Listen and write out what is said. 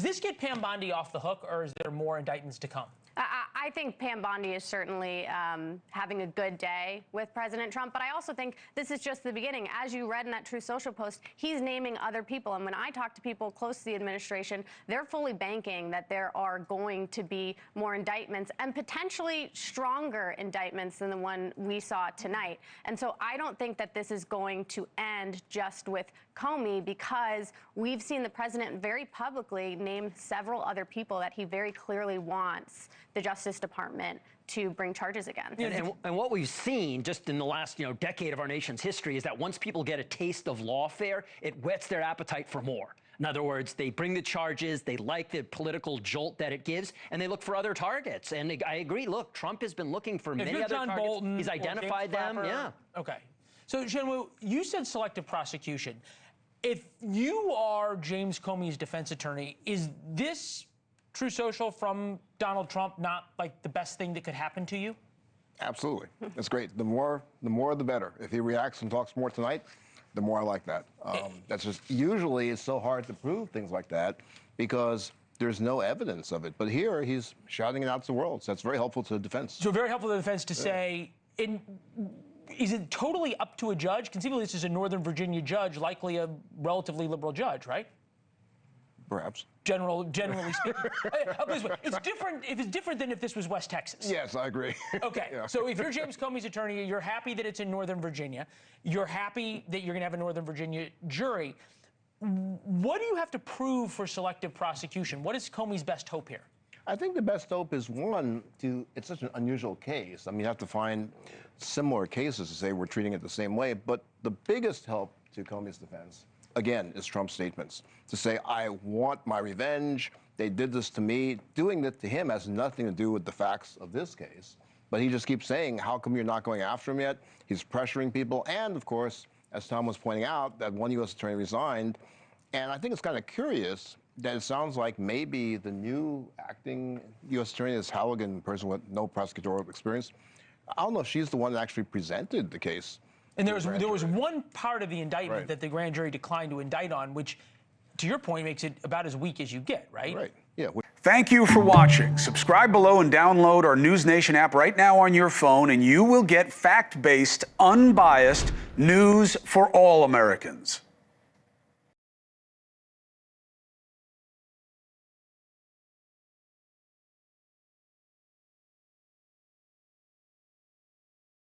this get Pam Bondi off the hook, or is there more indictments to come? I think Pam Bondi is certainly having a good day with President Trump, but I also think this is just the beginning. As you read in that Truth Social post, he's naming other people. And when I talk to people close to the administration, they're fully banking that there are going to be more indictments and potentially stronger indictments than the one we saw tonight. And so I don't think that this is going to end just with Comey, because we've seen the president very publicly name several other people that he very clearly wants the Justice Department to bring charges against. And what we've seen just in the last decade of our nation's history is that once people get a taste of lawfare, it whets their appetite for more. In other words, they bring the charges, they like the political jolt that it gives, and they look for other targets. And I agree, look, Trump has been looking for many other John targets. Bolton, he's identified them, yeah. Okay. So, Shenwu, you said selective prosecution. If you are James Comey's defense attorney, is this True Social from Donald Trump not like the best thing that could happen to you? Absolutely. It's great. The more the better. If he reacts and talks more tonight, the more I like that. That's just, usually it's so hard to prove things like that because there's no evidence of it. But here he's shouting it out to the world. So that's very helpful to the defense. So very helpful to the defense to say, is it totally up to a judge? Conceivably, this is a Northern Virginia judge, likely a relatively liberal judge, right? Perhaps. Generally speaking. It's different if it's different than if this was West Texas. Yes, I agree. Okay, yeah. So if you're James Comey's attorney, you're happy that it's in Northern Virginia. You're happy that you're going to have a Northern Virginia jury. What do you have to prove for selective prosecution? What is Comey's best hope here? I think the best hope is, one, it's such an unusual case. I mean, you have to find similar cases to say we're treating it the same way. But the biggest help to Comey's defense, again, is Trump's statements. To say, I want my revenge, they did this to me. Doing that to him has nothing to do with the facts of this case. But he just keeps saying, how come you're not going after him yet? He's pressuring people. And, of course, as Tom was pointing out, that one U.S. attorney resigned. And I think it's kind of curious that it sounds like maybe the new acting U.S. attorney, this Halligan person with no prosecutorial experience, I don't know if she's the one that actually presented the case. And there was one part of the indictment that the grand jury declined to indict on, which, to your point, makes it about as weak as you get, right? Right, yeah. Thank you for watching. Subscribe below and download our NewsNation app right now on your phone, and you will get fact-based, unbiased news for all Americans.